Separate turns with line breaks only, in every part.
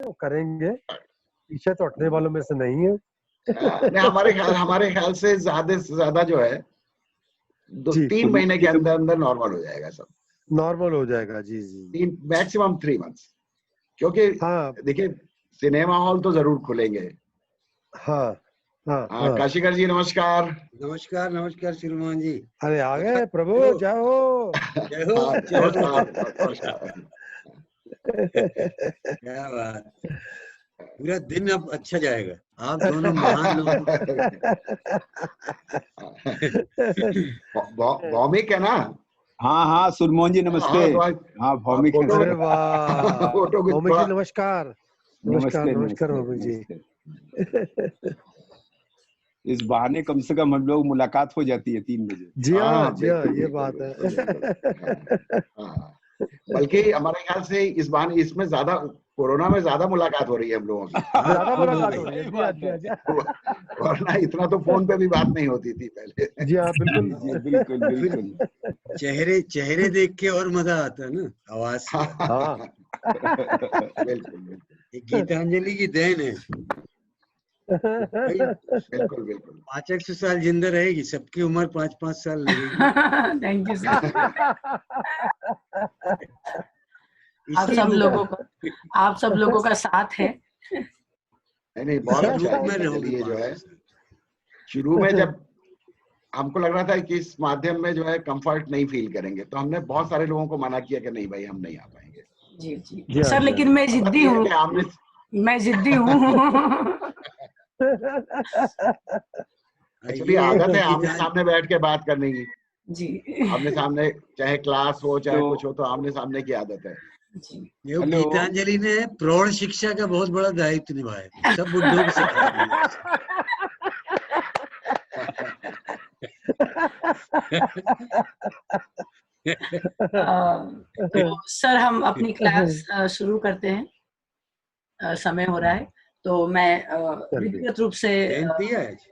वो करेंगे, पीछे तो हटने वालों में से नहीं है।
नहीं, हमारे ख्याल से ज्यादा जो है
जी
2-3 महीने के अंदर अंदर नॉर्मल हो जाएगा सब।
नॉर्मल हो जाएगा। जी जी
3 मैक्सिमम 3 मंथ्स, क्योंकि
हाँ
देखिए सिनेमा हॉल तो जरूर खुलेंगे।
हाँ हाँ हाँ।
काशीकर जी नमस्कार।
नमस्कार नमस्कार श्रीमान जी।
अरे आ गए प्रभु, जय हो।
जय हो जय हो।
नमस्कार नमस्कार।
क्या बात, पूरा दिन अब अच्छा जाएगा। आप दोनों महान लोग।
भौमिक है ना?
हाँ हाँ सुरमोहन जी नमस्ते। हाँ भौमिक है
फोटो
अरे
सर।
वाह
फोटो को
भौमिक जी
थोड़ा
नमस्कार। नमस्कार
नमस्ते
नमस्कार
नमस्ते
भौमिक जी।
नमस्ते। इस बहाने कम से कम हम लोग मुलाकात हो जाती है 3 बजे।
जी हाँ जी हाँ,
बिल्कुल
ये
बिल्कुल
बात है।
बिल्कुल। हाँ, बल्कि हमारे ख्याल से इस बार इसमें ज्यादा, कोरोना में ज्यादा मुलाकात हो रही है हम लोगों की।
ज्यादा
खूब हो
मुलाकात
गई।
हो रही है। जी हाँ जी हाँ जी हाँ।
वरना इतना तो फोन पे भी बात नहीं होती थी पहले।
जी हाँ बिल्कुल।
जी बिल्कुल
फिर
बिल्कुल।
चेहरे देख के और मजा आता है ना, आवाज से।
हाँ
बिल्कुल बिल्कुल
ये गीतांजलि की देन है भाई।
बिल्कुल बिल्कुल।
500 साल जिंदा रहेगी, सबकी उम्र 5-5 साल लगेगी।
Thank you sir. आप
इसी
सब
रूप
लोगों
में
का आप सब लोगों का साथ है।
नहीं बहुत
इसी
अच्छा
रूप
है
में
गीतांजलि।
रहोगे
ये जो है
500 साल।
शुरू में जब हमको लग रहा था कि इस माध्यम में जो है कंफर्ट नहीं फील करेंगे, तो हमने बहुत सारे लोगों को मना किया कि नहीं भाई हम नहीं आ पाएंगे।
जी जी
जी हाँ
सर,
जी
लेकिन मैं
मतलब
जिद्दी
ये है
हूँ।
कि आमने
मैं जिद्दी हूँ।
एक्चुअली
ये
आदत है आमने
गीता
सामने बैठ के बात करने की।
जी
आमने सामने चाहे क्लास हो चाहे
तो
कुछ हो, तो आमने सामने की आदत है।
जी
ये
हेलो।
गीतांजलि ने प्रौढ़ शिक्षा का बहुत बड़ा दायित्व निभाया, सब बुड्ढों को सिखा दिया।
तो सर हम अपनी क्लास शुरू करते हैं। समय हो रहा है, तो मैं
चलिए।
व्यक्तिगत रूप से
जयंती है आज।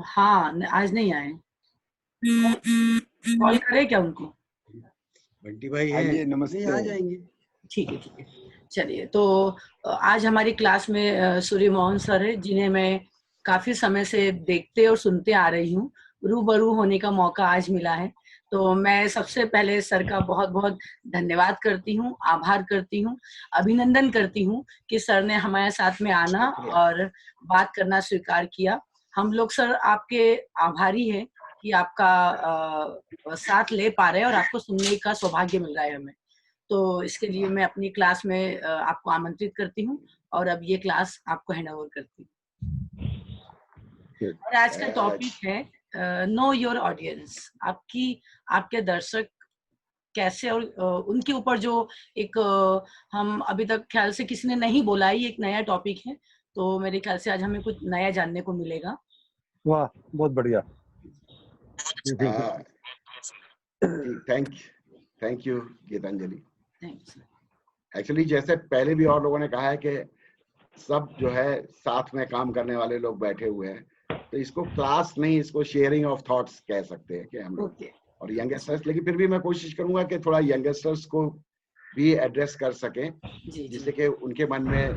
हाँ आज नहीं आए। कॉल करें क्या उनको?
बंटी भाई है,
आइए
नहीं
नमस्ते।
आ जाएंगे।
ठीक है। चलिए, तो आज हमारी क्लास में सूर्य मोहन सर है, जिन्हें मैं काफी समय से देखते और सुनते आ रही हूँ। रूबरू होने का मौका आज मिला है, तो मैं सबसे पहले सर का बहुत बहुत धन्यवाद करती हूँ, आभार करती हूँ, अभिनंदन करती हूँ कि सर ने हमारे साथ में आना और बात करना स्वीकार किया। हम लोग सर आपके आभारी हैं कि आपका साथ ले पा रहे हैं और आपको सुनने का सौभाग्य मिल रहा है हमें। तो इसके लिए मैं अपनी क्लास में आपको आमंत्रित करती हूँ और अब ये क्लास आपको हैंड ओवर करती हूँ। और आज का टॉपिक है नो योर ऑडियंस। आपके दर्शक कैसे, और उनके ऊपर जो एक हम अभी तक ख्याल से किसी ने नहीं बोला, ही एक नया टॉपिक है, तो मेरे ख्याल से आज हमें कुछ नया जानने को मिलेगा।
वाह बहुत बढ़िया।
Thank you Geetanjali.
Thanks.
Actually जैसे पहले भी और लोगों ने कहा है कि सब जो है साथ में काम करने वाले लोग बैठे हुए हैं, तो इसको क्लास नहीं, इसको शेयरिंग ऑफ थॉट्स कह सकते हैं कि हम लोग। और यंगस्टर्स, लेकिन फिर भी मैं कोशिश करूंगा कि थोड़ा यंगस्टर्स को भी एड्रेस कर सकें, जिससे कि उनके मन में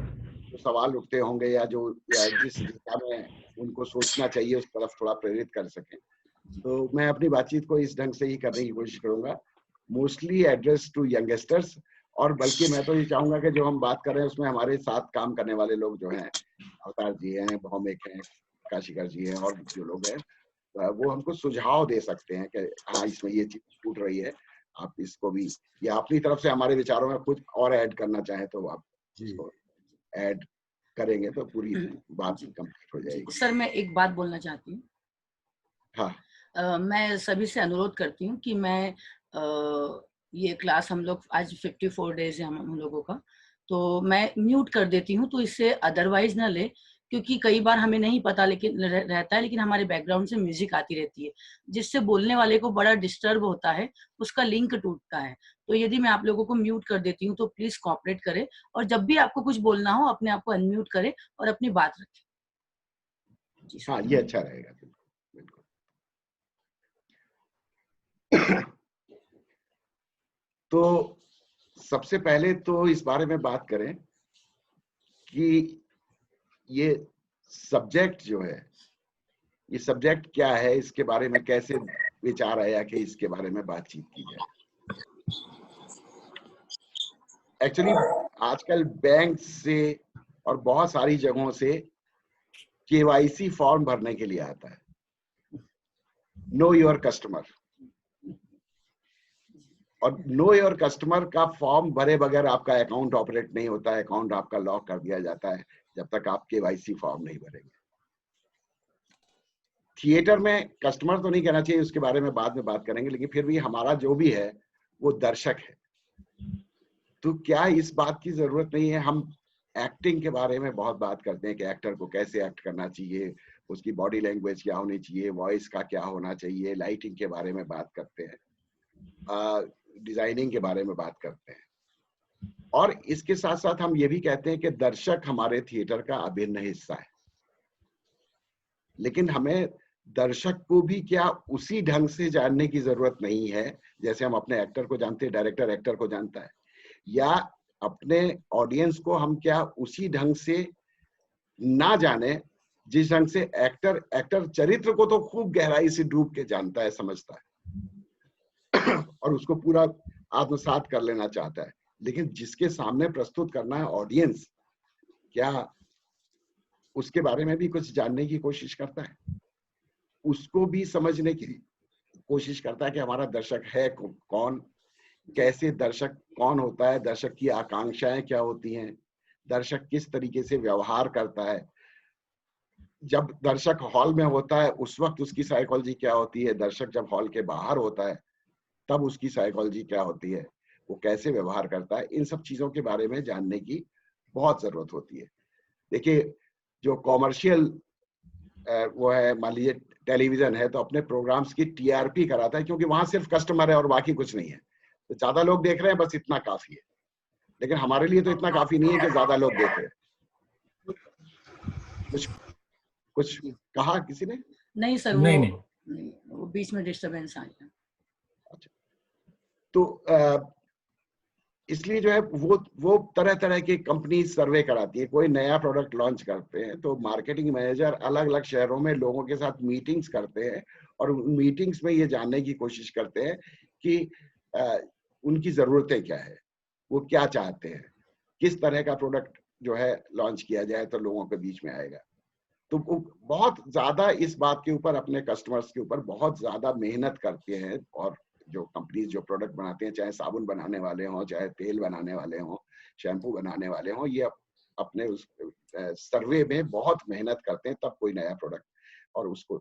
जो सवाल उठते होंगे या जिस दिशा में उनको सोचना चाहिए उस तरफ थोड़ा प्रेरित कर सकें। तो मैं अपनी बातचीत को इस ढंग से ही करने की कोशिश करूंगा, मोस्टली एड्रेस टू यंगस्टर्स। और बल्कि मैं तो ये चाहूंगा कि जो हम बात कर रहे हैं उसमें हमारे साथ काम करने वाले लोग जो हैं, अवतार जी हैं, भौमिक हैं, काशीकर जी हैं, और जो लोग हैं वो हमको सुझाव दे सकते हैं कि हाँ इसमें ये चीज छूट रही है, आप इसको भी, या अपनी तरफ से हमारे विचारों में कुछ और ऐड करना चाहें तो आप इसको ऐड करेंगे तो पूरी बात कंप्लीट हो जाएगी।
सर मैं एक बात बोलना चाहती हूँ।
हाँ।
मैं सभी से अनुरोध करती हूँ कि मैं ये क्लास, हम लोग आज 54 डेज है हम लोगों का, तो मैं म्यूट कर देती हूँ, तो इससे अदरवाइज ना ले, क्योंकि कई बार हमें नहीं पता लेकिन रहता है, लेकिन हमारे बैकग्राउंड से म्यूजिक आती रहती है, जिससे बोलने वाले को बड़ा डिस्टर्ब होता है, उसका लिंक टूटता है। तो यदि मैं आप लोगों को म्यूट कर देती हूँ तो प्लीज कोऑपरेट करें, और जब भी आपको कुछ बोलना हो अपने आप को अनम्यूट करें और अपनी बात रखें।
हाँ ये अच्छा रहेगा। बिल्कुल। तो सबसे पहले तो इस बारे में बात करें कि ये सब्जेक्ट जो है, ये सब्जेक्ट क्या है, इसके बारे में कैसे विचार आया कि इसके बारे में बातचीत की जाए। एक्चुअली आजकल बैंक से और बहुत सारी जगहों से केवाईसी फॉर्म भरने के लिए आता है, नो योर कस्टमर, और नो योर कस्टमर का फॉर्म भरे बगैर आपका अकाउंट ऑपरेट नहीं होता है, अकाउंट आपका लॉक कर दिया जाता है जब तक आप केवाईसी फॉर्म नहीं भरेंगे। थिएटर में कस्टमर तो नहीं कहना चाहिए, उसके बारे में बाद में बात करेंगे, लेकिन फिर भी हमारा जो भी है वो दर्शक है। तो क्या इस बात की जरूरत नहीं है, हम एक्टिंग के बारे में बहुत बात करते हैं कि एक्टर को कैसे एक्ट करना चाहिए, उसकी बॉडी लैंग्वेज क्या होनी चाहिए, वॉइस का क्या होना चाहिए, लाइटिंग के बारे में बात करते हैं, डिजाइनिंग के बारे में बात करते हैं, और इसके साथ साथ हम ये भी कहते हैं कि दर्शक हमारे थिएटर का अभिन्न हिस्सा है। लेकिन हमें दर्शक को भी क्या उसी ढंग से जानने की जरूरत नहीं है जैसे हम अपने एक्टर को जानते हैं, डायरेक्टर एक्टर को जानता है, या अपने ऑडियंस को हम क्या उसी ढंग से ना जाने जिस ढंग से एक्टर चरित्र को तो खूब गहराई से डूब के जानता है, समझता है और उसको पूरा आत्मसात कर लेना चाहता है, लेकिन जिसके सामने प्रस्तुत करना है ऑडियंस, क्या उसके बारे में भी कुछ जानने की कोशिश करता है, उसको भी समझने की कोशिश करता है कि हमारा दर्शक है कौन, कैसे दर्शक कौन होता है, दर्शक की आकांक्षाएं क्या होती हैं, दर्शक किस तरीके से व्यवहार करता है, जब दर्शक हॉल में होता है उस वक्त उसकी साइकोलॉजी क्या होती है, दर्शक जब हॉल के बाहर होता है तब उसकी साइकोलॉजी क्या होती है, वो कैसे व्यवहार करता है, इन सब चीजों के बारे में जानने की बहुत जरूरत होती है। देखिए, जो कॉमर्शियल वो है, मान लीजिए टेलीविजन है, तो अपने प्रोग्राम्स की टीआरपी कराता है क्योंकि वहां सिर्फ कस्टमर है और बाकी कुछ नहीं है, तो ज्यादा लोग देख रहे हैं, बस इतना काफी है। लेकिन हमारे लिए तो इतना काफी नहीं है कि ज्यादा लोग देख रहे हैं। कुछ कहा किसी ने?
नहीं सर,
नहीं,
वो बीच में डिस्टरबेंस आ गया।
अच्छा, तो इसलिए जो है वो तरह तरह की कंपनी सर्वे कराती है, कोई नया प्रोडक्ट लॉन्च करते हैं तो मार्केटिंग मैनेजर अलग अलग शहरों में लोगों के साथ मीटिंग्स करते हैं और उन मीटिंग्स में ये जानने की कोशिश करते हैं कि उनकी जरूरतें क्या है, वो क्या चाहते हैं, किस तरह का प्रोडक्ट जो है लॉन्च किया जाए तो लोगों के बीच में आएगा। तो वो बहुत ज्यादा इस बात के ऊपर, अपने कस्टमर्स के ऊपर बहुत ज्यादा मेहनत करते हैं, और जो कंपनीज जो प्रोडक्ट बनाते हैं, चाहे साबुन बनाने वाले हों, चाहे तेल बनाने वाले हों, शैम्पू बनाने वाले हों, ये अपने उस सर्वे में बहुत मेहनत करते हैं, तब कोई नया प्रोडक्ट और उसको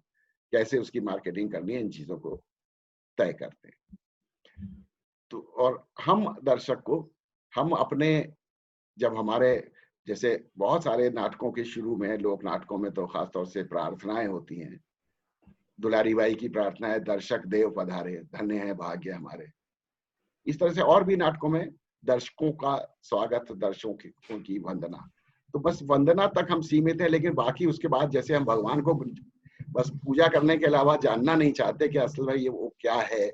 कैसे उसकी मार्केटिंग करनी है, इन चीजों को तय करते हैं। तो और हम दर्शक को, हम अपने, जब हमारे जैसे बहुत सारे नाटकों के शुरू में, लोक नाटकों में तो खासतौर से प्रार्थनाएं होती हैं, दुलारी बाई की प्रार्थना है, दर्शक देव पधारे, धन्य है भाग्य हमारे। इस तरह से और भी नाटकों में दर्शकों का स्वागत, दर्शकों की वंदना, तो बस वंदना तक हम सीमित हैं, लेकिन बाकी उसके बाद जैसे हम भगवान को बस पूजा करने के अलावा जानना नहीं चाहते कि असल में ये वो क्या है,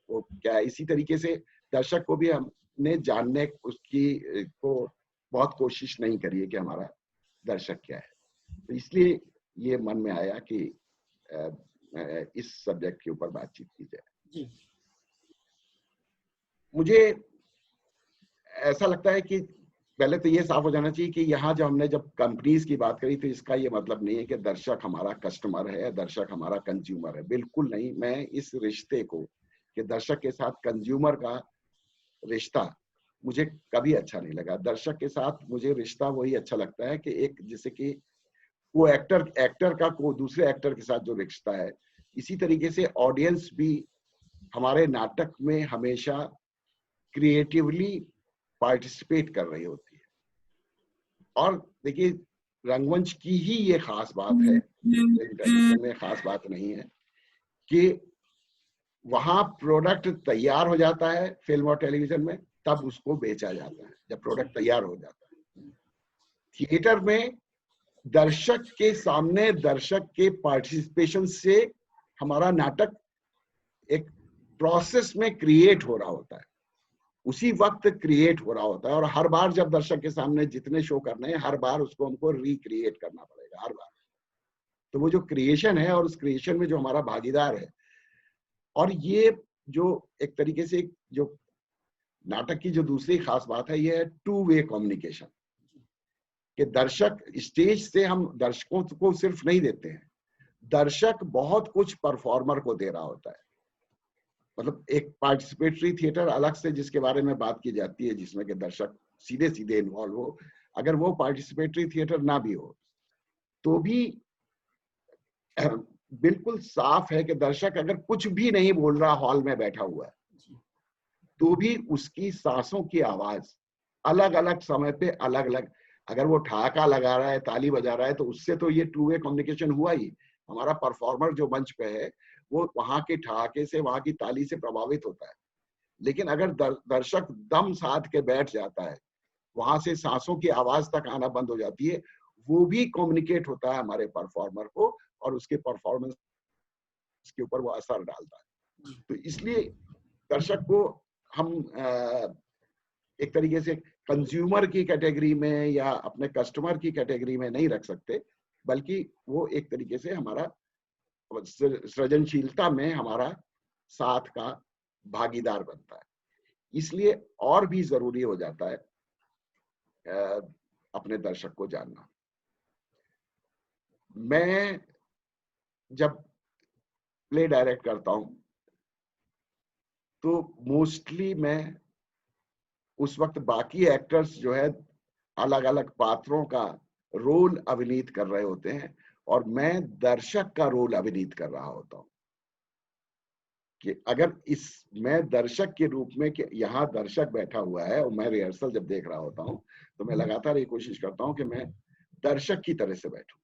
वो क्या है, इसी तरीके से दर्शक को भी हमने जानने उसकी को बहुत कोशिश नहीं करी है कि हमारा दर्शक क्या है। तो इसलिए ये मन में आया कि इस सब्जेक्ट के ऊपर बातचीत की जाए। मुझे ऐसा लगता है कि पहले तो ये साफ हो जाना चाहिए कि यहाँ जब कंपनीज की बात करी तो इसका ये मतलब नहीं है कि दर्शक हमारा कस्टमर है, दर्शक हमारा कंज्यूमर है, बिल्कुल नहीं। मैं इस रिश्ते को, कि दर्शक के साथ कंज्यूमर का रिश्ता मुझे कभी अच्छा नहीं लगा। दर्शक के साथ मुझे रिश्ता वही अच्छा लगता है कि एक, जैसे कि वो एक्टर का को दूसरे एक्टर के साथ जो रिश्ता है, इसी तरीके से ऑडियंस भी हमारे नाटक में हमेशा क्रिएटिवली पार्टिसिपेट कर रही होती है। और देखिए, रंगमंच की ही ये खास बात है, टेलीविजन में खास बात नहीं है, कि वहां प्रोडक्ट तैयार हो जाता है फिल्म और टेलीविजन में, तब उसको बेचा जाता है जब प्रोडक्ट तैयार हो जाता है। थिएटर में दर्शक के सामने, दर्शक के पार्टिसिपेशन से हमारा नाटक एक प्रोसेस में क्रिएट हो रहा होता है, उसी वक्त क्रिएट हो रहा होता है। और हर बार जब दर्शक के सामने जितने शो करने हैं, हर बार उसको हमको रिक्रिएट करना पड़ेगा हर बार। तो वो जो क्रिएशन है और उस क्रिएशन में जो हमारा भागीदार है, और ये जो एक तरीके से जो नाटक की जो दूसरी खास बात है, ये है टू वे कम्युनिकेशन। कि दर्शक स्टेज से हम दर्शकों को सिर्फ नहीं देते हैं, दर्शक बहुत कुछ परफॉर्मर को दे रहा होता है। मतलब एक पार्टिसिपेटरी थिएटर अलग से जिसके बारे में बात की जाती है, जिसमें कि दर्शक सीधे सीधे इन्वॉल्व हो, अगर वो पार्टिसिपेटरी थिएटर ना भी हो तो भी बिल्कुल साफ है कि दर्शक अगर कुछ भी नहीं बोल रहा हॉल में बैठा हुआ है, तो भी उसकी सांसों की आवाज अलग अलग समय पे अलग अलग, अगर वो ठहाका लगा रहा है, ताली बजा रहा है, तो उससे तो ये टू वे कम्युनिकेशन हुआ ही। हमारा परफॉर्मर जो मंच पे है वो वहां के ठहाके से, वहां की ताली से प्रभावित होता है। लेकिन अगर दर्शक दम साध के बैठ जाता है, वहां से सांसों की आवाज तक आना बंद हो जाती है, वो भी कम्युनिकेट होता है हमारे परफॉर्मर को और उसके परफॉर्मेंस के ऊपर वो असर डालता है। तो इसलिए दर्शक को हम एक तरीके से कंज्यूमर की कैटेगरी में या अपने कस्टमर की कैटेगरी में नहीं रख सकते, बल्कि वो एक तरीके से हमारा सृजनशीलता में हमारा साथ का भागीदार बनता है। इसलिए और भी जरूरी हो जाता है अपने दर्शक को जानना। मैं जब प्ले डायरेक्ट करता हूं तो मोस्टली मैं उस वक्त बाकी एक्टर्स जो है अलग अलग पात्रों का रोल अभिनीत कर रहे होते हैं और मैं दर्शक का रोल अभिनीत कर रहा होता हूं। कि अगर मैं दर्शक के रूप में, कि यहाँ दर्शक बैठा हुआ है और मैं रिहर्सल जब देख रहा होता हूं तो मैं लगातार ये कोशिश करता हूं कि मैं दर्शक की तरह से बैठूं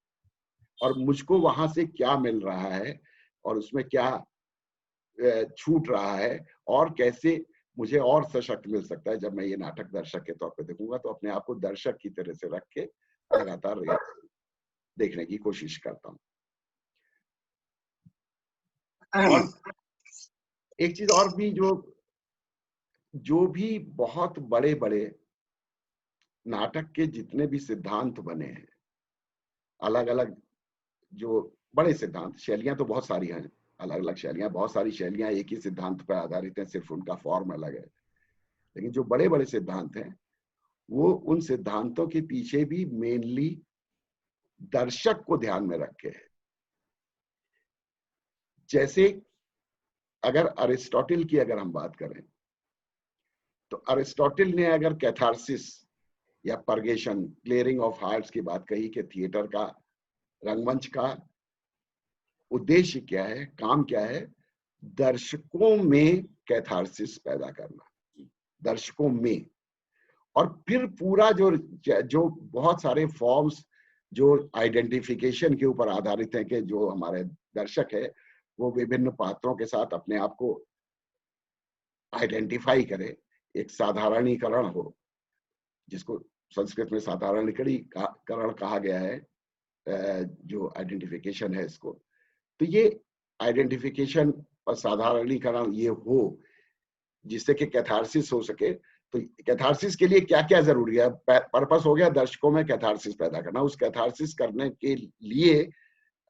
और मुझको वहां से क्या मिल रहा है और उसमें क्या छूट रहा है और कैसे मुझे और सशक्त मिल सकता है। जब मैं ये नाटक दर्शक के तौर पे देखूंगा तो अपने आप को दर्शक की तरह से रख के लगातार देखने की कोशिश करता हूँ। और एक चीज और भी, जो भी बहुत बड़े बड़े नाटक के जितने भी सिद्धांत बने हैं, अलग अलग जो बड़े सिद्धांत, शैलियां तो बहुत सारी हैं, अलग अलग शैलियां, बहुत सारी शैलियां एक ही सिद्धांत पर आधारित हैं, सिर्फ उनका फॉर्म अलग है। लेकिन जो बड़े बड़े सिद्धांत हैं वो उन सिद्धांतों के पीछे भी मेनली दर्शक को ध्यान में रखे हैं। जैसे अगर अरिस्टोटल की अगर हम बात करें तो अरिस्टोटल ने अगर कैथारसिस या परगेशन, क्लियरिंग ऑफ हार्ट्स की बात कही कि थिएटर का, रंगमंच का उद्देश्य क्या है, काम क्या है, दर्शकों में कैथारसिस पैदा करना, दर्शकों में। और फिर पूरा जो बहुत सारे फॉर्म्स जो आइडेंटिफिकेशन के ऊपर आधारित हैं कि जो हमारे दर्शक है वो विभिन्न पात्रों के साथ अपने आप को आइडेंटिफाई करे, एक साधारणीकरण हो, जिसको संस्कृत में साधारणीकरण कहा गया है, जो आइडेंटिफिकेशन है इसको। तो ये आइडेंटिफिकेशन और साधारणीकरण ये हो जिससे कि कैथारसिस हो सके। तो कैथारसिस के लिए क्या क्या जरूरी है? पर्पस हो गया दर्शकों में कैथारसिस पैदा करना। उस कैथारसिस करने के लिए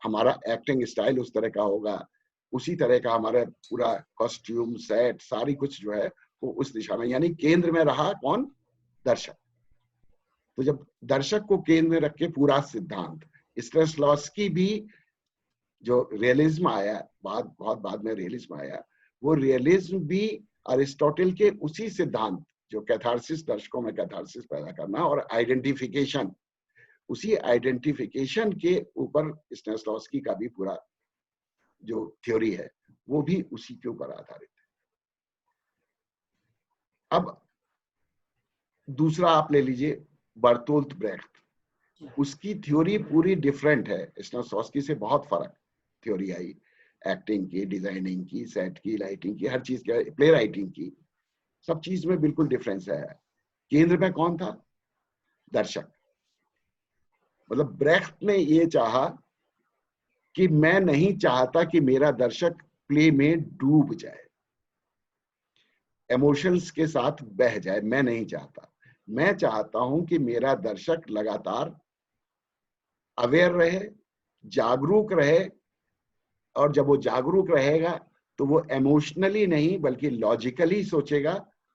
हमारा एक्टिंग स्टाइल उस तरह का होगा, उसी तरह का हमारा पूरा कॉस्ट्यूम, सेट, सारी कुछ जो है वो उस दिशा में, यानी केंद्र में रहा कौन? दर्शक। तो जब दर्शक को केंद्र में रख के पूरा सिद्धांत, स्टेनिस्लॉवस्की भी जो रियलिज्म आया, बहुत बाद में रियलिज्म आया, वो रियलिज्म भी अरिस्टोटल के उसी सिद्धांत, जो कैथारसिस, दर्शकों में कैथारसिस पैदा करना और आइडेंटिफिकेशन, उसी आइडेंटिफिकेशन के ऊपर स्टेनिस्लॉवस्की का भी पूरा जो थ्योरी है वो भी उसी के ऊपर आधारित है। अब दूसरा आप ले लीजिए बर्तोल्ट ब्रेख्ट, उसकी थ्योरी पूरी डिफरेंट है, स्टेनिस्लॉवस्की से बहुत फर्क थ्योरी आई, एक्टिंग की, डिजाइनिंग की, सेट की, लाइटिंग की, हर चीज की, प्ले राइटिंग की, सब चीज में बिल्कुल डिफरेंस है। केंद्र में कौन था? दर्शक। मतलब ब्रेख्ट ने ये चाहा कि मैं नहीं चाहता कि मेरा दर्शक प्ले में डूब जाए, इमोशंस के साथ बह जाए, मैं नहीं चाहता। मैं चाहता हूं कि मेरा दर्शक लगातार अवेयर रहे, जागरूक रहे, और जब वो जागरूक रहेगा तो वो इमोशनली नहीं बल्कि लॉजिकली सोचेगा,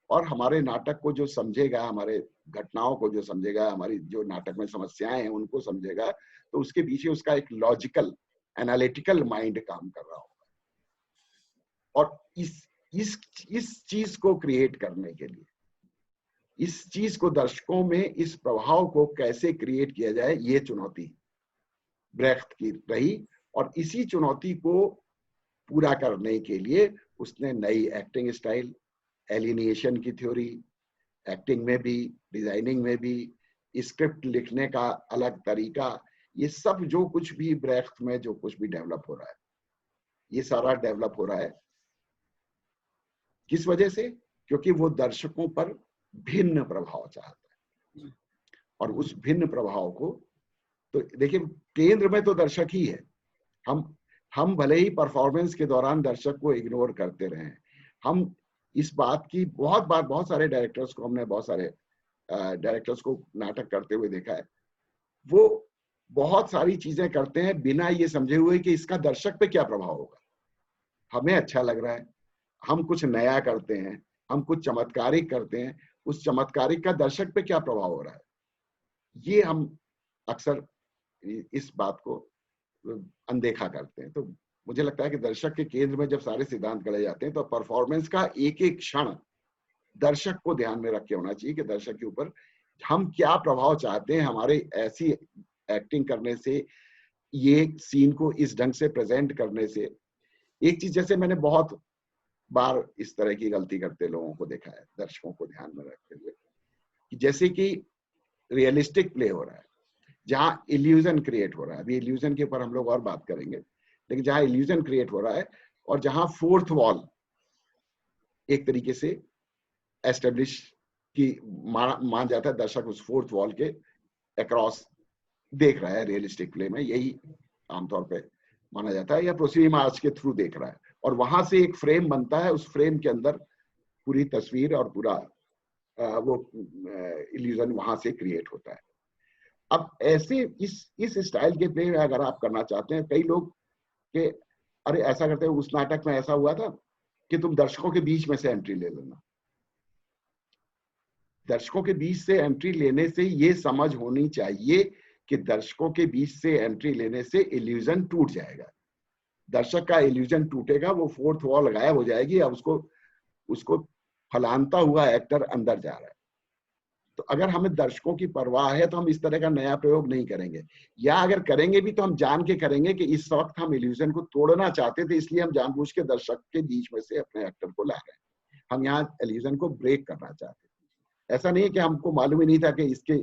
और हमारे नाटक को जो समझेगा, हमारे घटनाओं को जो समझेगा, हमारी जो नाटक में समस्याएं हैं उनको समझेगा, तो उसके पीछे उसका एक लॉजिकल एनालिटिकल माइंड काम कर रहा होगा। और इस चीज को क्रिएट करने के लिए, इस चीज को दर्शकों में इस प्रभाव को कैसे क्रिएट किया जाए, ये चुनौती ब्रेख्त की रही। और इसी चुनौती को पूरा करने के लिए उसने नई एक्टिंग स्टाइल, एलिनिएशन की थ्योरी, एक्टिंग में भी, डिजाइनिंग में भी, स्क्रिप्ट लिखने का अलग तरीका, ये सब जो कुछ भी ब्रेख्त में जो कुछ भी डेवलप हो रहा है, ये सारा डेवलप हो रहा है किस वजह से? क्योंकि वो दर्शकों पर भिन्न प्रभाव चाहता है। और उस भिन्न प्रभाव को, तो देखिए केंद्र में तो दर्शक ही है। हम भले ही परफॉर्मेंस के दौरान दर्शक को इग्नोर करते रहे, हम इस बात की बहुत सारे डायरेक्टर्स को, हमने बहुत सारे डायरेक्टर्स को नाटक करते हुए देखा है, वो बहुत सारी चीजें करते हैं बिना ये समझे हुए कि इसका दर्शक पे क्या प्रभाव होगा। हमें अच्छा लग रहा है, हम कुछ नया करते हैं, हम कुछ चमत्कारिक करते हैं, उस चमत्कारिक का दर्शक पे क्या प्रभाव हो रहा है, ये हम अक्सर इस बात को अनदेखा करते हैं। तो मुझे लगता है कि दर्शक के केंद्र में जब सारे सिद्धांत गढ़े जाते हैं तो परफॉर्मेंस का एक एक क्षण दर्शक को ध्यान में रख के होना चाहिए कि दर्शक के ऊपर हम क्या प्रभाव चाहते हैं, हमारे ऐसी एक्टिंग करने से, ये सीन को इस ढंग से प्रेजेंट करने से। एक चीज जैसे मैंने बहुत बार इस तरह की गलती करते लोगों को देखा है, दर्शकों को ध्यान में रखते हुए, कि जैसे कि रियलिस्टिक प्ले हो रहा है, जहां इल्यूजन क्रिएट हो रहा है, अभी इल्यूजन के ऊपर हम लोग और बात करेंगे, लेकिन जहां इल्यूजन क्रिएट हो रहा है और जहां फोर्थ वॉल एक तरीके से एस्टेब्लिश की मान जाता है, दर्शक उस फोर्थ वॉल के अक्रॉस देख रहा है रियलिस्टिक प्ले में, यही आमतौर पे माना जाता है, या प्रोसीडिंग आर्च के थ्रू देख रहा है, और वहां से एक फ्रेम बनता है, उस फ्रेम के अंदर पूरी तस्वीर और पूरा वो इल्यूजन वहां से क्रिएट होता है। अब ऐसे इस स्टाइल के प्ले अगर आप करना चाहते हैं, कई लोग के अरे ऐसा करते हैं, उस नाटक में ऐसा हुआ था कि तुम दर्शकों के बीच में से एंट्री ले लेना। दर्शकों के बीच से एंट्री लेने से ये समझ होनी चाहिए कि दर्शकों के बीच से एंट्री लेने से इल्यूजन टूट जाएगा, दर्शक का इल्यूजन टूटेगा, वो फोर्थ वॉल गायब हो जाएगी, अब उसको फलानता हुआ एक्टर अंदर जा रहा है। तो अगर हमें दर्शकों की परवाह है तो हम इस तरह का नया प्रयोग नहीं करेंगे, या अगर करेंगे भी तो हम जान के करेंगे कि इस वक्त हम इल्यूजन को तोड़ना चाहते थे, इसलिए हम जानबूझ के दर्शक के बीच में से अपने एक्टर को ला रहे हैं। हम यहाँ इल्यूजन को ब्रेक करना चाहते थे। ऐसा नहीं है कि हमको मालूम ही नहीं था कि इसके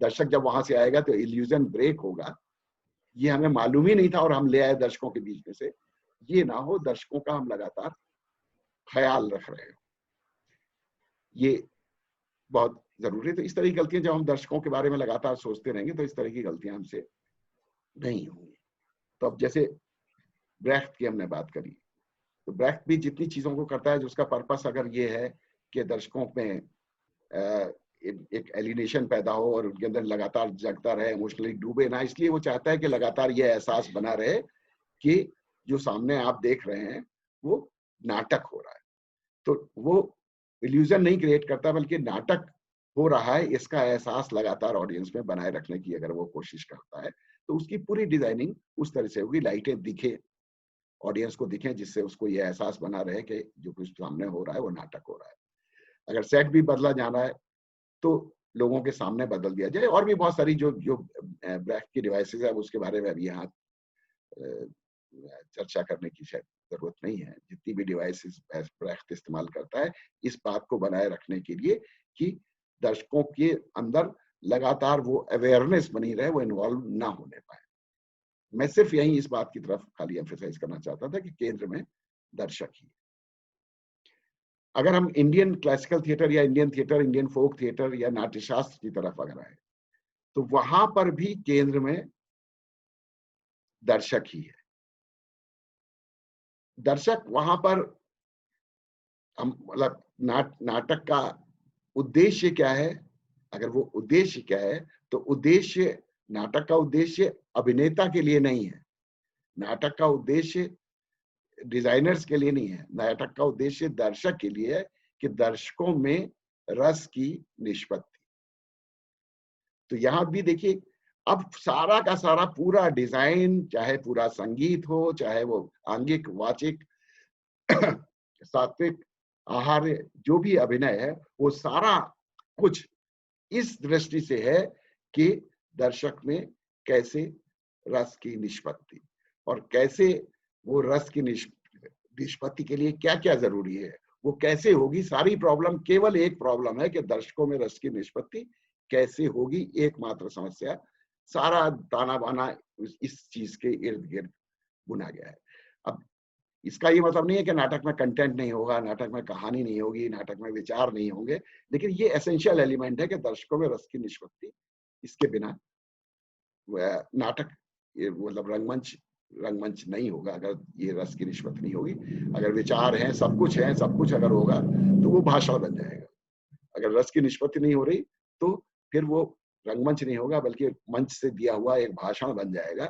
दर्शक जब वहां से आएगा तो इल्यूजन ब्रेक होगा, ये हमें मालूम ही नहीं था और हम ले आए दर्शकों के बीच में से। ये ना हो, दर्शकों का हम लगातार ख्याल रख रहे हो, ये बहुत जरूरी है। तो इस तरह की गलतियां जब हम दर्शकों के बारे में लगातार सोचते रहेंगे तो इस तरह की गलतियां हमसे नहीं होंगी। तो अब जैसे ब्रेख्त की हमने बात करी, तो ब्रेख्त भी जितनी चीजों को करता है जो उसका पर्पस अगर ये है कि दर्शकों में एक एलिनेशन पैदा हो और उनके अंदर लगातार जगता रहे, इमोशनली डूबे ना, इसलिए वो चाहता है कि लगातार ये एहसास बना रहे कि जो सामने आप देख रहे हैं वो नाटक हो रहा है। तो वो इल्यूजन नहीं क्रिएट करता बल्कि नाटक हो रहा है, इसका एहसास लगातार ऑडियंस में बनाए रखने की अगर वो कोशिश करता है तो उसकी पूरी डिजाइनिंग उस तरह से होगी, लाइटें दिखे, ऑडियंस को दिखे, जिससे उसको ये एहसास बना रहे कि जो कुछ सामने हो रहा है वो नाटक हो रहा है। अगर सेट भी बदला जाना है तो लोगों के सामने बदल दिया जाए। और भी बहुत सारी जो ब्रेख्त की डिवाइसेस है उसके बारे में अभी यहाँ चर्चा करने की शायद जरूरत नहीं है। जितनी भी डिवाइसेस ब्रेख्त इस्तेमाल करता है इस बात को बनाए रखने के लिए कि दर्शकों के अंदर लगातार वो अवेयरनेस बनी रहे, वो इन्वॉल्व ना होने पाए। मैं सिर्फ यही इस बात की तरफ खाली एम्फेसाइज करना चाहता था कि केंद्र में दर्शक ही। अगर हम इंडियन क्लासिकल थिएटर या Indian theatre, Indian folk theatre या नाट्यशास्त्र की तरफ अगर आए तो वहां पर भी केंद्र में दर्शक ही है। दर्शक वहां पर हम मतलब नाटक का उद्देश्य क्या है, अगर वो उद्देश्य क्या है, तो उद्देश्य, नाटक का उद्देश्य अभिनेता के लिए नहीं है, नाटक का उद्देश्य डिजाइनर्स के लिए नहीं है, नाटक का उद्देश्य दर्शक के लिए है कि दर्शकों में रस की निष्पत्ति। तो यहां भी देखिए, अब सारा का सारा पूरा डिजाइन, चाहे पूरा संगीत हो, चाहे वो आंगिक, वाचिक, सात्विक, आहार्य, जो भी अभिनय है, वो सारा कुछ इस दृष्टि से है कि दर्शक में कैसे रस की निष्पत्ति, और कैसे वो रस की निष्पत्ति के लिए क्या क्या जरूरी है, वो कैसे होगी। सारी प्रॉब्लम, केवल एक प्रॉब्लम है कि दर्शकों में रस की निष्पत्ति कैसे होगी, एकमात्र समस्या। सारा ताना बाना इस चीज के इर्द गिर्द बुना गया है। अब इसका ये मतलब नहीं है कि नाटक में कंटेंट नहीं होगा, नाटक में कहानी नहीं होगी, नाटक में विचार नहीं होंगे, लेकिन ये एसेंशियल एलिमेंट है कि दर्शकों में रस की निष्पत्ति, इसके बिना नाटक, मतलब रंगमंच नहीं होगा अगर ये रस की निष्पत्ति नहीं होगी। अगर विचार है, सब कुछ है, सब कुछ अगर होगा तो वो भाषण बन जाएगा। अगर रस की निष्पत्ति नहीं हो रही तो फिर वो रंगमंच नहीं होगा, बल्कि मंच से दिया हुआ एक भाषण बन जाएगा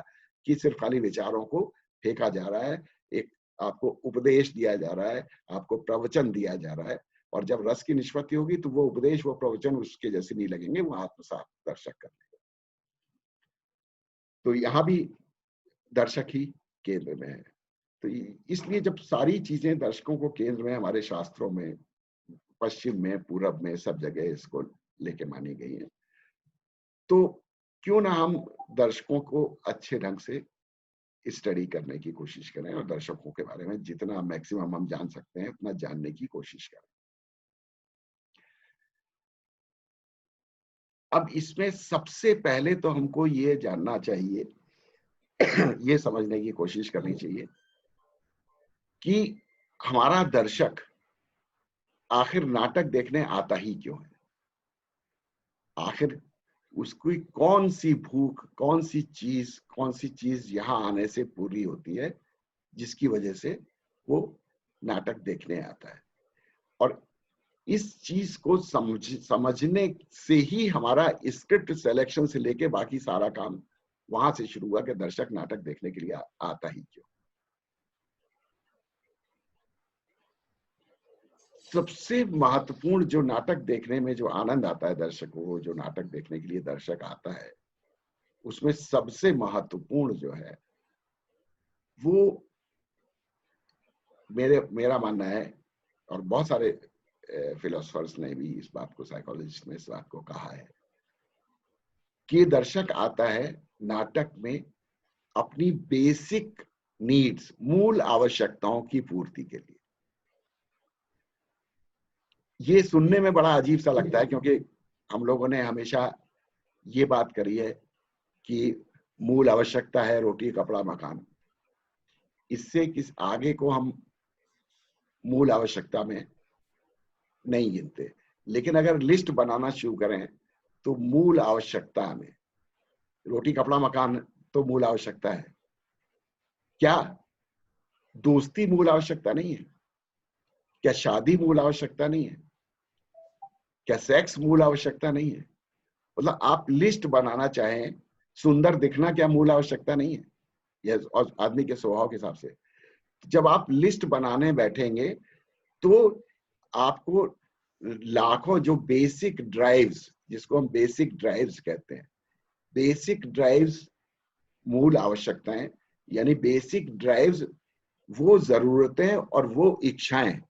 कि सिर्फ खाली विचारों को फेंका जा रहा है, एक आपको उपदेश दिया जा रहा है, आपको प्रवचन दिया जा रहा है। और जब रस की निष्पत्ति होगी तो वो उपदेश, वो प्रवचन उसके जैसे नहीं लगेंगे, वो आत्मसात दर्शक कर लेगा। तो यहाँ भी दर्शक ही केंद्र में है। तो इसलिए जब सारी चीजें दर्शकों को केंद्र में, हमारे शास्त्रों में, पश्चिम में, पूरब में, सब जगह इसको लेके मानी गई है, तो क्यों ना हम दर्शकों को अच्छे ढंग से स्टडी करने की कोशिश करें और दर्शकों के बारे में जितना मैक्सिमम हम जान सकते हैं उतना जानने की कोशिश करें। अब इसमें सबसे पहले तो हमको ये जानना चाहिए, ये समझने की कोशिश करनी चाहिए कि हमारा दर्शक आखिर नाटक देखने आता ही क्यों है। आखिर उसकी कौन सी भूख, कौन सी चीज यहां आने से पूरी होती है जिसकी वजह से वो नाटक देखने आता है। और इस चीज को समझने से ही हमारा स्क्रिप्ट सिलेक्शन से लेके बाकी सारा काम वहां से शुरू हुआ कि दर्शक नाटक देखने के लिए आता ही क्यों। सबसे महत्वपूर्ण जो नाटक देखने में जो आनंद आता है दर्शकों को, जो नाटक देखने के लिए दर्शक आता है, उसमें सबसे महत्वपूर्ण जो है वो मेरा मानना है, और बहुत सारे फिलोसफर्स ने भी इस बात को, साइकोलॉजिस्ट ने इस बात को कहा है, कि दर्शक आता है नाटक में अपनी बेसिक नीड्स, मूल आवश्यकताओं की पूर्ति के लिए। ये सुनने में बड़ा अजीब सा लगता है, क्योंकि हम लोगों ने हमेशा ये बात करी है कि मूल आवश्यकता है रोटी, कपड़ा, मकान। इससे किस आगे को हम मूल आवश्यकता में नहीं गिनते। लेकिन अगर लिस्ट बनाना शुरू करें तो मूल आवश्यकता में रोटी, कपड़ा, मकान तो मूल आवश्यकता है। क्या दोस्ती मूल आवश्यकता नहीं है? क्या शादी मूल आवश्यकता नहीं है? क्या सेक्स मूल आवश्यकता नहीं है? मतलब आप लिस्ट बनाना चाहें, सुंदर दिखना क्या मूल आवश्यकता नहीं है? यह आदमी के स्वभाव के हिसाब से जब आप लिस्ट बनाने बैठेंगे तो आपको लाखों जो बेसिक ड्राइव्स, जिसको हम बेसिक ड्राइव्स कहते हैं, बेसिक ड्राइव्स मूल आवश्यकताएं, यानी बेसिक ड्राइव्स वो जरूरतें और वो इच्छाएं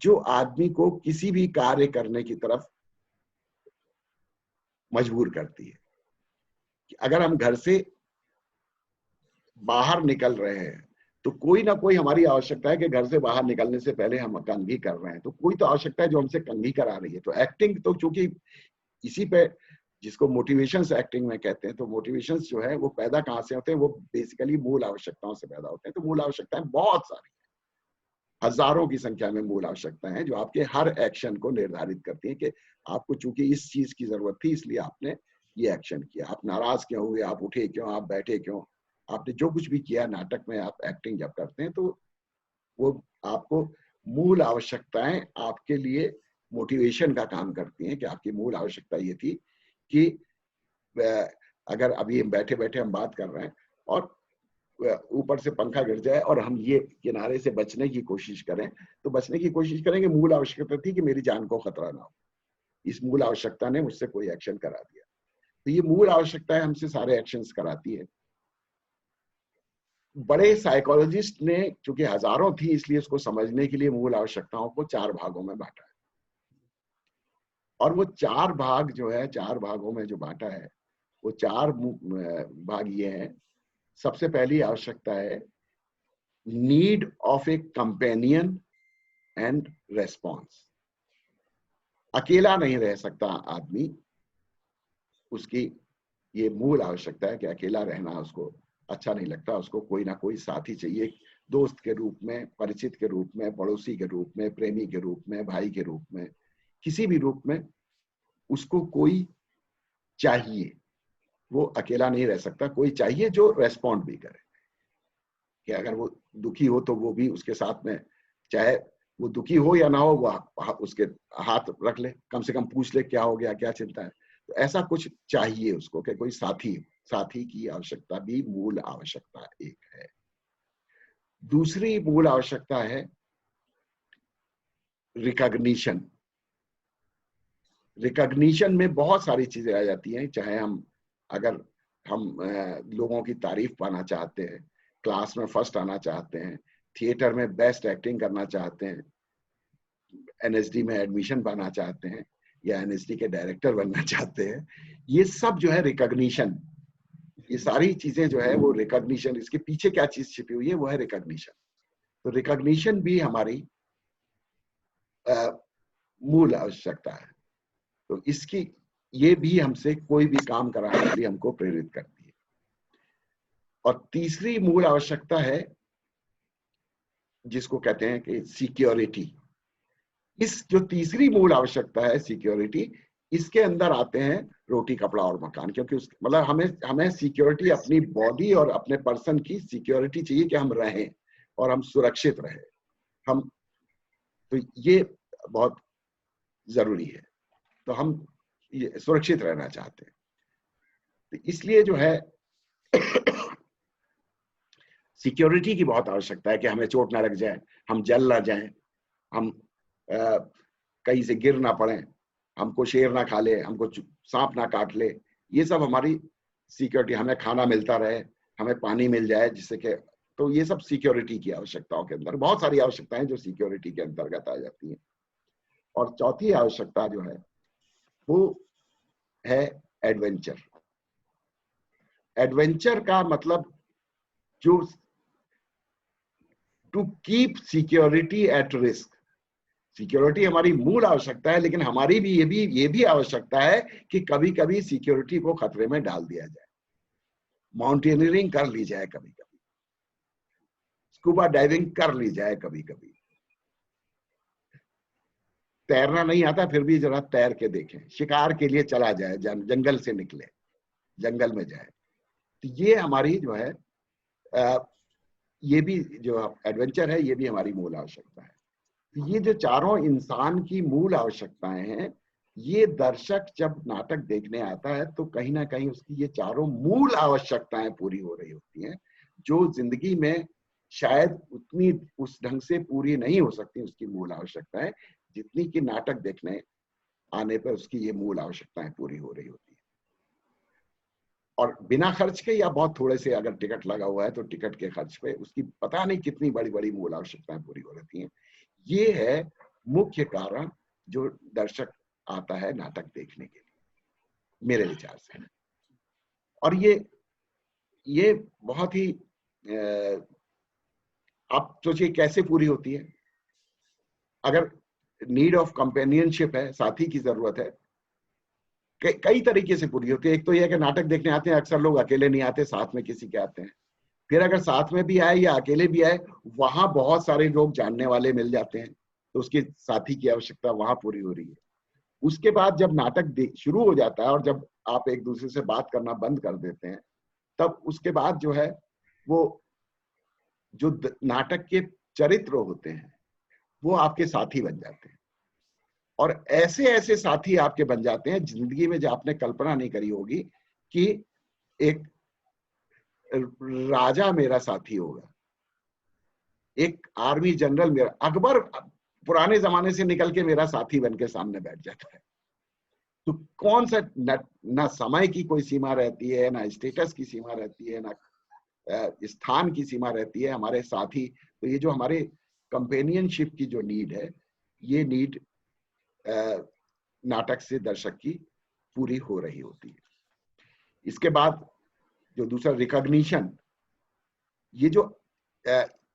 जो आदमी को किसी भी कार्य करने की तरफ मजबूर करती है। अगर हम घर से बाहर निकल रहे हैं तो कोई ना कोई हमारी आवश्यकता है कि घर से बाहर निकलने से पहले हम कंघी कर रहे हैं, तो कोई तो आवश्यकता है जो हमसे कंघी करा रही है। तो एक्टिंग तो चूंकि इसी पे, जिसको मोटिवेशंस एक्टिंग में कहते हैं, तो मोटिवेशंस जो है वो पैदा कहाँ से होते हैं? वो बेसिकली मूल आवश्यकताओं से पैदा होते हैं। तो मूल आवश्यकताएं बहुत सारी, हजारों की संख्या में मूल आवश्यकताएं हैं जो आपके हर एक्शन को निर्धारित करती हैं कि आपको चूंकि इस चीज की जरूरत थी इसलिए आपने ये एक्शन किया। आप नाराज क्यों हुए, आप उठे क्यों, आप बैठे क्यों, आपने जो कुछ भी किया नाटक में, आप एक्टिंग जब करते हैं तो वो आपको मूल आवश्यकताएं आपके लिए मोटिवेशन का काम करती हैं कि आपकी मूल आवश्यकता ये थी कि अगर अभी हम बैठे बैठे हम बात कर रहे हैं और ऊपर से पंखा गिर जाए और हम ये किनारे से बचने की कोशिश करें, तो बचने की कोशिश करेंगे, मूल आवश्यकता थी कि मेरी जान को खतरा ना हो। इस मूल आवश्यकता ने मुझसे कोई एक्शन करा दिया। तो ये मूल आवश्यकता हमसे सारे एक्शंस कराती है। बड़े साइकोलॉजिस्ट ने, क्योंकि हजारों थी, इसलिए उसको समझने के लिए मूल आवश्यकताओं को 4 भागों में बांटा है। और वो 4 भाग जो है, 4 भागों में जो बांटा है, वो 4 भाग ये हैं। सबसे पहली आवश्यकता है need of A companion and response. अकेला नहीं रह सकता आदमी, उसकी ये मूल आवश्यकता है कि अकेला रहना उसको अच्छा नहीं लगता, उसको कोई ना कोई साथी चाहिए, दोस्त के रूप में, परिचित के रूप में, पड़ोसी के रूप में, प्रेमी के रूप में, भाई के रूप में, किसी भी रूप में उसको कोई चाहिए। वो अकेला नहीं रह सकता, कोई चाहिए जो रेस्पॉन्ड भी करे, कि अगर वो दुखी हो तो वो भी उसके साथ में, चाहे वो दुखी हो या ना हो, वो उसके हाथ रख ले, कम से कम पूछ ले क्या हो गया, क्या चिंता है। तो ऐसा कुछ चाहिए उसको कि कोई साथी की आवश्यकता भी मूल आवश्यकता एक है। दूसरी मूल आवश्यकता है रिकॉग्निशन। रिकॉग्निशन में बहुत सारी चीजें आ जाती हैं, चाहे अगर हम लोगों की तारीफ पाना चाहते हैं, क्लास में फर्स्ट आना चाहते हैं, थिएटर में बेस्ट एक्टिंग करना चाहते हैं, एनएसडी में एडमिशन पाना चाहते हैं, या एनएसडी के डायरेक्टर बनना चाहते हैं, ये सब जो है रिकॉग्निशन, ये सारी चीजें जो है वो रिकॉग्निशन, इसके पीछे क्या चीज छिपी हुई है, वो है रिकॉग्निशन। तो रिकॉग्निशन भी हमारी मूल आवश्यकता है। तो इसकी ये भी हमसे कोई भी काम कराने के लिए हमको प्रेरित करती है। और तीसरी मूल आवश्यकता है जिसको कहते हैं कि सिक्योरिटी। इस जो तीसरी मूल आवश्यकता है सिक्योरिटी, इसके अंदर आते हैं रोटी, कपड़ा और मकान, क्योंकि मतलब हमें सिक्योरिटी, अपनी बॉडी और अपने पर्सन की सिक्योरिटी चाहिए कि हम रहें और हम सुरक्षित रहें। तो ये बहुत जरूरी है। तो हम ये सुरक्षित रहना चाहते हैं, तो इसलिए जो है सिक्योरिटी की बहुत आवश्यकता है कि हमें चोट ना लग जाए, हम जल ना जाएं, हम कहीं से गिर ना पड़े, हमको शेर ना खा ले, हमको सांप ना काट ले। ये सब हमारी सिक्योरिटी, हमें खाना मिलता रहे, हमें पानी मिल जाए जिससे कि, तो ये सब सिक्योरिटी की आवश्यकताओं के अंदर, बहुत सारी आवश्यकताएं जो सिक्योरिटी के अंतर्गत आ जाती हैं। और चौथी आवश्यकता जो है वो है एडवेंचर। एडवेंचर का मतलब जो to keep security at risk. Security हमारी मूल आवश्यकता है, लेकिन हमारी भी ये भी आवश्यकता है कि कभी कभी सिक्योरिटी को खतरे में डाल दिया जाए, माउंटेनियरिंग कर ली जाए, कभी कभी स्कूबा डाइविंग कर ली जाए, कभी कभी तैरना नहीं आता फिर भी जरा तैर के देखें, शिकार के लिए चला जाए, जंगल से निकले, जंगल में जाए। तो ये हमारी जो है ये भी जो एडवेंचर है, ये भी हमारी मूल आवश्यकता है। तो ये जो चारों इंसान की मूल आवश्यकताएं हैं, ये दर्शक जब नाटक देखने आता है तो कहीं ना कहीं उसकी ये चारों मूल आवश्यकताएं पूरी हो रही होती हैं, जो जिंदगी में शायद उतनी उस ढंग से पूरी नहीं हो सकती उसकी मूल आवश्यकताएं, जितनी कि नाटक देखने आने पर उसकी ये मूल आवश्यकताएं पूरी हो रही होती है। और बिना खर्च के या बहुत थोड़े से अगर टिकट लगा हुआ है तो टिकट के खर्च पे उसकी पता नहीं कितनी बड़ी बड़ी मूल आवश्यकताएं पूरी हो रहती हैं। ये है मुख्य कारण जो दर्शक आता है नाटक देखने के लिए, मेरे विचार से। और ये बहुत ही आप सोचिए कैसे पूरी होती है। अगर नीड ऑफ कंपेनियनशिप है, साथी की जरूरत है, कई तरीके से पूरी होती है। एक तो यह है कि नाटक देखने आते हैं अक्सर लोग अकेले नहीं आते, साथ में किसी के आते हैं। फिर अगर साथ में भी आए या अकेले भी आए, वहां बहुत सारे लोग जानने वाले मिल जाते हैं, तो उसकी साथी की आवश्यकता वहां पूरी हो रही है। उसके बाद जब नाटक शुरू हो जाता है और जब आप एक दूसरे से बात करना बंद कर देते हैं, तब उसके बाद जो है वो जो नाटक के चरित्र होते हैं वो आपके साथी बन जाते हैं। और ऐसे ऐसे साथी आपके बन जाते हैं जिंदगी में, जो आपने कल्पना नहीं करी होगी कि एक राजा मेरा साथी होगा, एक आर्मी जनरल मेरा, अकबर पुराने जमाने से निकल के मेरा साथी बन के सामने बैठ जाता है। तो कौन सा ना समय की कोई सीमा रहती है, ना स्टेटस की सीमा रहती है, ना स्थान की सीमा रहती है, हमारे साथी। तो ये जो हमारे कंपेनियनशिप की जो नीड है, ये नीड नाटक से दर्शक की पूरी हो रही होती है। इसके बाद जो दूसरा रिकॉग्निशन, ये जो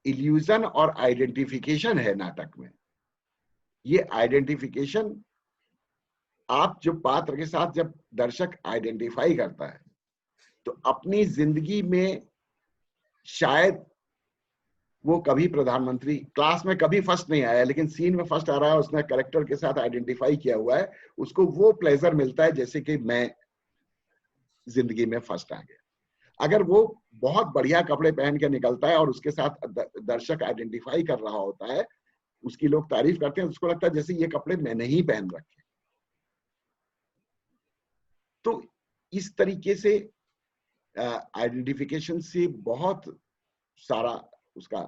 इल्यूजन और आइडेंटिफिकेशन है नाटक में, ये आइडेंटिफिकेशन आप जो पात्र के साथ जब दर्शक आइडेंटिफाई करता है, तो अपनी जिंदगी में शायद वो कभी प्रधानमंत्री क्लास में कभी फर्स्ट नहीं आया, लेकिन सीन में फर्स्ट आ रहा है, उसने कैरेक्टर के साथ आइडेंटिफाई किया हुआ है, उसको वो प्लेजर मिलता है जैसे कि मैं जिंदगी में फर्स्ट आ गया। अगर वो बहुत बढ़िया कपड़े पहन के निकलता है और उसके साथ दर्शक आइडेंटिफाई कर रहा होता है, उसकी लोग तारीफ करते हैं, उसको लगता है जैसे ये कपड़े मैंने ही पहन रखे। तो इस तरीके से आइडेंटिफिकेशन से बहुत सारा उसका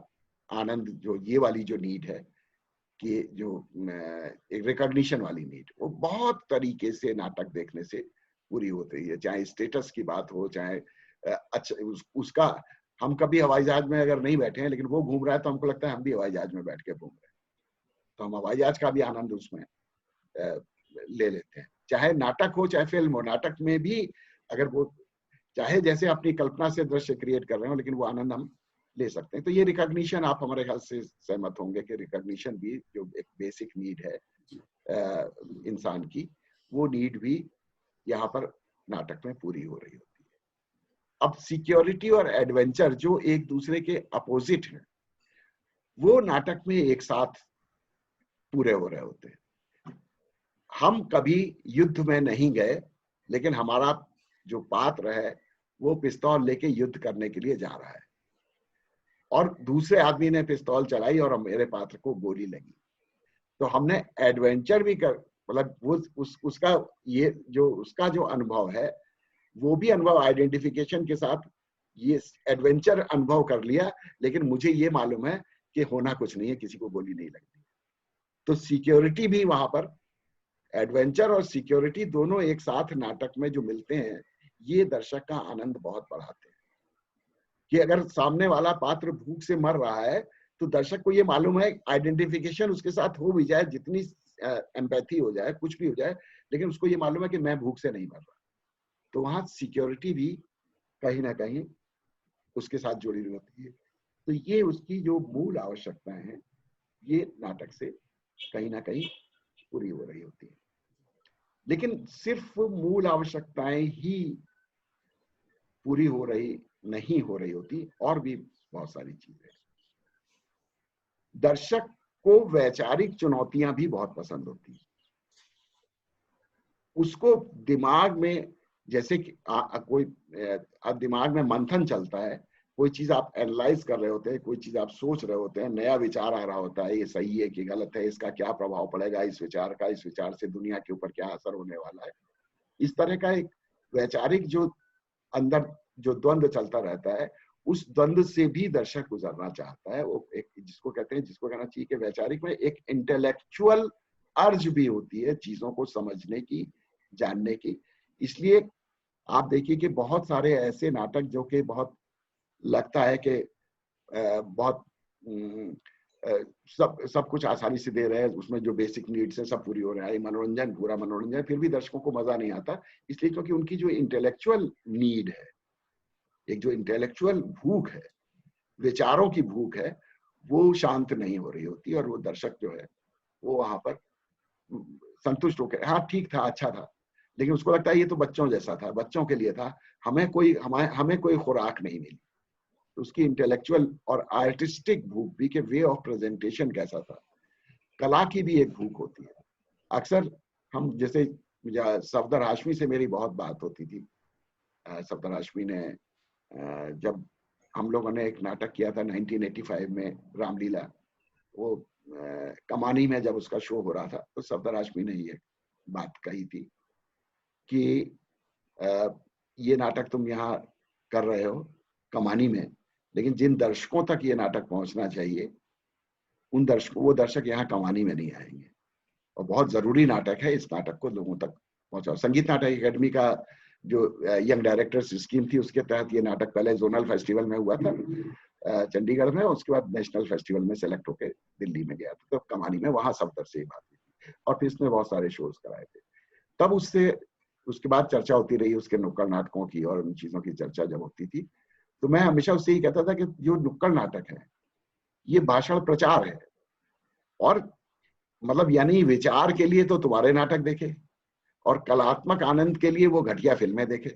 आनंद, जो ये वाली जो नीड है कि जो एक रिकॉग्निशन वाली नीड, वो बहुत तरीके से नाटक देखने से पूरी होती है। चाहे स्टेटस की बात हो, चाहे अच्छा उसका, हम कभी हवाई जहाज में अगर नहीं बैठे हैं लेकिन वो घूम रहा है तो हमको लगता है हम भी हवाई जहाज में बैठ के घूम रहे हैं, तो हम हवाई जहाज का भी आनंद उसमें ले लेते हैं। चाहे नाटक हो चाहे फिल्म हो, नाटक में भी अगर वो चाहे जैसे अपनी कल्पना से दृश्य क्रिएट कर रहे हो, लेकिन वो आनंद हम ले सकते हैं। तो ये रिकॉग्निशन, आप हमारे ख्याल से सहमत होंगे कि रिकॉग्निशन भी जो एक बेसिक नीड है इंसान की, वो नीड भी यहाँ पर नाटक में पूरी हो रही होती है। अब सिक्योरिटी और एडवेंचर जो एक दूसरे के अपोजिट हैं, वो नाटक में एक साथ पूरे हो रहे होते हैं। हम कभी युद्ध में नहीं गए, लेकिन हमारा जो पात्र है वो पिस्तौल लेके युद्ध करने के लिए जा रहा है, और दूसरे आदमी ने पिस्तौल चलाई और मेरे पात्र को गोली लगी। तो हमने एडवेंचर भी कर, मतलब वो उसका ये जो उसका जो अनुभव है, वो भी अनुभव आइडेंटिफिकेशन के साथ ये एडवेंचर अनुभव कर लिया, लेकिन मुझे ये मालूम है कि होना कुछ नहीं है, किसी को गोली नहीं लगती। तो सिक्योरिटी भी वहां पर, एडवेंचर और सिक्योरिटी दोनों एक साथ नाटक में जो मिलते हैं, ये दर्शक का आनंद बहुत बढ़ाते हैं। कि अगर सामने वाला पात्र भूख से मर रहा है तो दर्शक को ये मालूम है, आइडेंटिफिकेशन उसके साथ हो भी जाए, जितनी एम्पैथी हो जाए, कुछ भी हो जाए, लेकिन उसको ये मालूम है कि मैं भूख से नहीं मर रहा। तो वहां सिक्योरिटी भी कहीं ना कहीं उसके साथ जुड़ी होती है। तो ये उसकी जो मूल आवश्यकताएं हैं, ये नाटक से कहीं ना कहीं पूरी हो रही होती है। लेकिन सिर्फ मूल आवश्यकताएं ही पूरी हो रही नहीं हो रही होती, और भी बहुत सारी चीजें। दर्शक को वैचारिक चुनौतियां भी बहुत पसंद होती है। उसको दिमाग में, जैसे कि कोई दिमाग में मंथन चलता है, कोई चीज आप एनालाइज कर रहे होते हैं, कोई चीज आप सोच रहे होते हैं, नया विचार आ रहा होता है, ये सही है कि गलत है, इसका क्या प्रभाव पड़ेगा इस विचार का, इस विचार से दुनिया के ऊपर क्या असर होने वाला है। इस तरह का एक वैचारिक जो अंदर जो द्वंद्व चलता रहता है, उस द्वंद्व से भी दर्शक गुजरना चाहता है। वो एक जिसको कहते हैं, जिसको कहना चाहिए कि वैचारिक में एक इंटेलेक्चुअल अर्ज भी होती है चीजों को समझने की, जानने की। इसलिए आप देखिए कि बहुत सारे ऐसे नाटक जो कि बहुत लगता है कि बहुत सब कुछ आसानी से दे रहे हैं, उसमें जो बेसिक नीड्स है सब पूरी हो रहा है, मनोरंजन, पूरा मनोरंजन, फिर भी दर्शकों को मजा नहीं आता। इसलिए क्योंकि उनकी जो इंटेलेक्चुअल नीड है, एक जो इंटेलेक्चुअल भूख है, विचारों की भूख है, वो शांत नहीं हो रही होती, और वो दर्शक जो है वो वहां पर संतुष्ट होकर, हाँ ठीक था, अच्छा था, लेकिन उसको लगता है ये तो बच्चों जैसा था, बच्चों के लिए था, हमें कोई खुराक नहीं मिली। तो उसकी इंटेलेक्चुअल और आर्टिस्टिक भूख भी, के वे ऑफ प्रेजेंटेशन कैसा था, कला की भी एक भूख होती है। अक्सर हम, जैसे सफदर हाशमी से मेरी बहुत बात होती थी। सफदर हाशमी ने जब हम लोगों ने एक नाटक किया था 1985 में, रामलीला, वो कमानी में जब उसका शो हो रहा था तो सफदर हाशमी ने ये बात कही थी कि ये नाटक तुम यहाँ कर रहे हो कमानी में, लेकिन जिन दर्शकों तक ये नाटक पहुंचना चाहिए वो दर्शक यहाँ कमानी में नहीं आएंगे, और बहुत जरूरी नाटक है, इस नाटक को लोगों तक पहुंचाओ। संगीत नाटक एकेडमी का जो यंग डायरेक्टर्स स्कीम थी उसके तहत ये नाटक पहले जोनल फेस्टिवल में हुआ था चंडीगढ़ में, उसके बाद नेशनल फेस्टिवल में सेलेक्ट होकर दिल्ली में गया था, तो कमानी में वहां सफदर से ही बात हुई थी, और फिर इसने बहुत सारे शोज कराए थे। तब उसके बाद चर्चा होती रही उसके नुक्कड़ नाटकों की, और उन चीजों की चर्चा जब होती थी तो मैं हमेशा उससे ही कहता था कि जो नुक्कड़ नाटक है ये भाषण प्रचार है, और मतलब यानी विचार के लिए तो तुम्हारे नाटक देखे और कलात्मक आनंद के लिए वो घटिया फिल्में देखे,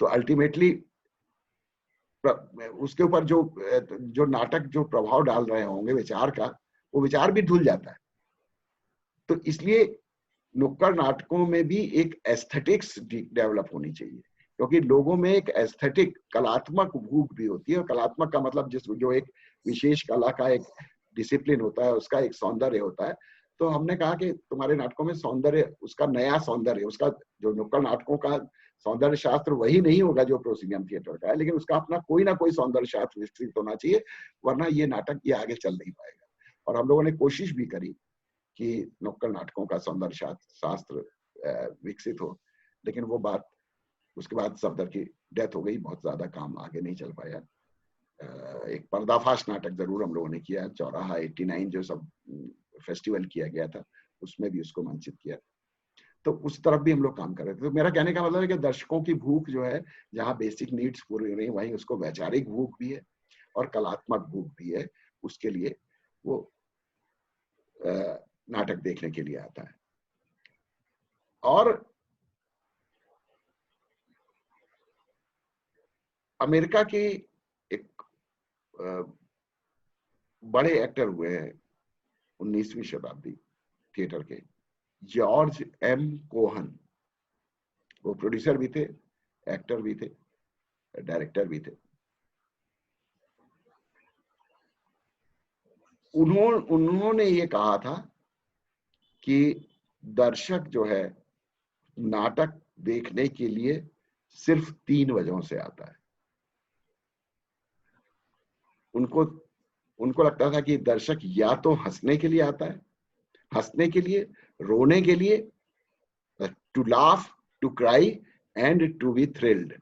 तो अल्टीमेटली उसके ऊपर जो नाटक जो प्रभाव डाल रहे होंगे विचार का, वो विचार भी धुल जाता है। तो इसलिए नुक्कड़ नाटकों में भी एक एस्थेटिक्स डेवलप होनी चाहिए, क्योंकि लोगों में एक एस्थेटिक कलात्मक भूख भी होती है, और कलात्मक का मतलब जो एक विशेष कला का एक डिसिप्लिन होता है, उसका एक सौंदर्य होता है। तो हमने कहा कि तुम्हारे नाटकों में सौंदर्य, उसका नया सौंदर्य, उसका जो नुक्कड़ नाटकों का सौंदर्य शास्त्र वही नहीं होगा जो प्रोसिनियम थिएटर का है, लेकिन उसका अपना कोई ना कोई सौंदर्य शास्त्र विकसित होना चाहिए, वरना ये नाटक ये आगे चल नहीं पाएगा। और हम लोगों ने कोशिश भी करी कि नुक्कड़ नाटकों का सौंदर्य शास्त्र विकसित हो, लेकिन वो बात उसके बाद सफदर की डेथ हो गई, बहुत ज्यादा काम आगे नहीं चल पाया। एक पर्दाफाश नाटक जरूर हम लोगों ने किया, चौराहा 89 जो सब फेस्टिवल किया गया था उसमें भी उसको मंचित किया, तो उस तरफ भी हम लोग काम कर रहे थे। तो मेरा कहने का मतलब है कि दर्शकों की भूख जो है, जहाँ बेसिक नीड्स पूरी हो रही, वहीं उसको वैचारिक भूख भी है और कलात्मक भूख भी है, उसके लिए वो नाटक देखने के लिए आता है। और अमेरिका की एक बड़े एक्टर हुए हैं 19वीं शताब्दी थिएटर के, जॉर्ज एम कोहन, वो प्रोड्यूसर भी थे, एक्टर भी थे, डायरेक्टर भी थे। उन्होंने ये कहा था कि दर्शक जो है नाटक देखने के लिए सिर्फ 3 वजहों से आता है। उनको लगता था कि दर्शक या तो हंसने के लिए आता है, हंसने के लिए, रोने के लिए, to laugh, to cry and to be thrilled.